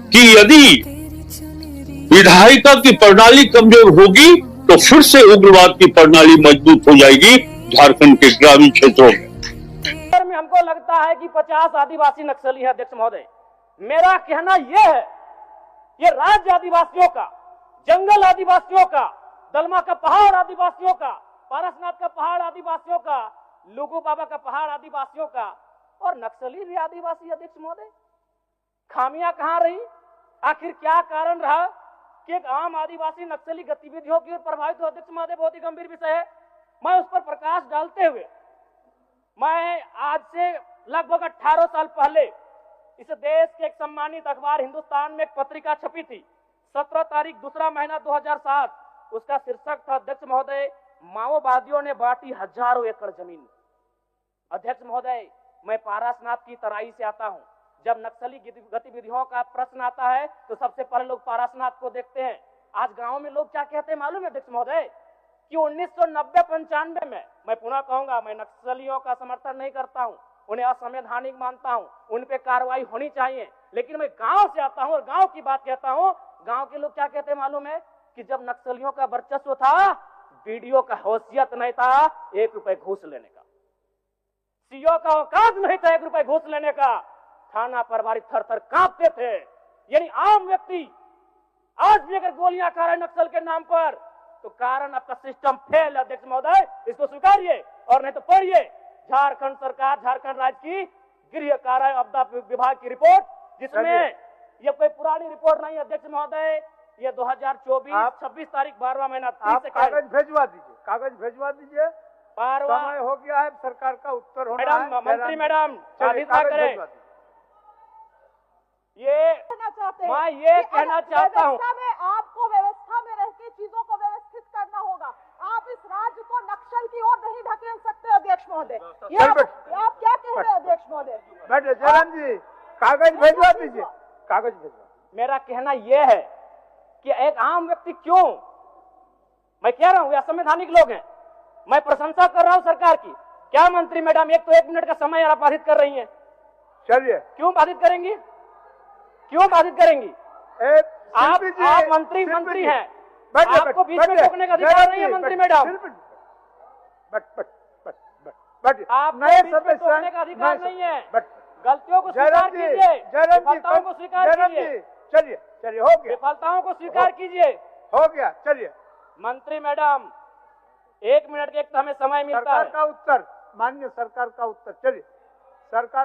कि यदि विधायिका की प्रणाली कमजोर होगी तो फिर से उग्रवाद की प्रणाली मजबूत हो जाएगी झारखंड के ग्रामीण क्षेत्रों में। हमको लगता है कि 50 आदिवासी नक्सली है अध्यक्ष महोदय। मेरा कहना यह है, ये राज्य आदिवासियों का, जंगल आदिवासियों का, दलमा का पहाड़ आदिवासियों का, पारसनाथ का पहाड़ आदिवासियों का, लुगू बाबा का पहाड़ आदिवासियों का, और नक्सली भी आदिवासी अध्यक्ष महोदय। खामियां कहां रही? आखिर क्या कारण रहा कि एक आम आदिवासी नक्सली गतिविधियों की ओर प्रभावित हो? अध्यक्ष महोदय, बहुत ही गंभीर विषय है। मैं उस पर प्रकाश डालते हुए, मैं आज से लगभग 18 साल पहले इस देश के एक सम्मानित अखबार हिंदुस्तान में एक पत्रिका छपी थी, 17 तारीख दूसरा महीना 2007। उसका शीर्षक था, अध्यक्ष महोदय, माओवादियों ने बांटी हजारों एकड़ जमीन। अध्यक्ष महोदय, मैं पारसनाथ की तराई से आता हूं। जब नक्सली गतिविधियों का प्रश्न आता है तो सबसे पहले लोग पारसनाथ को देखते हैं। आज गांव में लोग क्या कहते हैं मालूम है अध्यक्ष महोदय? कि 1990-95 में, मैं पुनः कहूंगा, मैं नक्सलियों का समर्थन नहीं करता हूं, उन्हें असंवैधानिक मानता हूं, उन पे कार्रवाई होनी चाहिए, लेकिन मैं गांव से आता हूं और गांव की बात कहता हूं। गांव के लोग क्या कहते हैं मालूम है? कि जब नक्सलियों का वर्चस्व था, वीडियो का हैसियत नहीं था 1 रुपए घूस लेने का, सीओ का औकात नहीं था 1 रुपए घूस लेने का, थाना प्रभारी थर थर कांपते थे। यानी आम व्यक्ति आज भी अगर गोलियां खा रहे नक्सल के नाम पर, तो कारण आपका सिस्टम फेल है अध्यक्ष महोदय, इसको स्वीकारिए, और नहीं तो पढ़िए झारखंड सरकार, झारखंड राज्य की गृह कार्य आपदा विभाग की रिपोर्ट, जिसमें ये कोई पुरानी रिपोर्ट नहीं अध्यक्ष महोदय, ये 2024 26 तारीख 12वां महीना 30 से कागज भिजवा दीजिए, कागज भिजवा दीजिए। समय हो गया है, सरकार का उत्तर होना है। मंत्री मैडम साधिता करें। ये मैं ये कहना चाहता हूँ, आपको व्यवस्था में रह के चीजों को व्यवस्थित करना होगा। आप इस राज्य को नक्सल की ओर नहीं ढकेल सकते अध्यक्ष महोदय। आप क्या कह रहे हैं अध्यक्ष महोदय? बैठे जयराम जी, कागज भिजवा दीजिए, कागज भिजवा। मेरा कहना यह है कि एक आम व्यक्ति क्यों, मैं कह रहा हूँ ये असंवैधानिक लोग हैं, मैं प्रशंसा कर रहा हूँ सरकार की। क्या मंत्री मैडम, एक तो 1 मिनट का समय आप बाधित कर रही है, चलिए। क्यों बाधित करेंगी? क्यों बाधित करेंगी? आप मंत्री हैं, आपको बीच में टोकने का अधिकार नहीं है मंत्री मैडम। आप टोकने का अधिकार नहीं है। गलतियों को स्वीकार कीजिए, विफलताओं को स्वीकार कीजिए। चलिए चलिए, हो गया। विफलताओं को स्वीकार कीजिए, हो गया। चलिए मंत्री मैडम, 1 मिनट के एक तो हमें समय मिलता है। सरकार का उत्तर, माननीय सरकार का उत्तर। चलिए, सरकार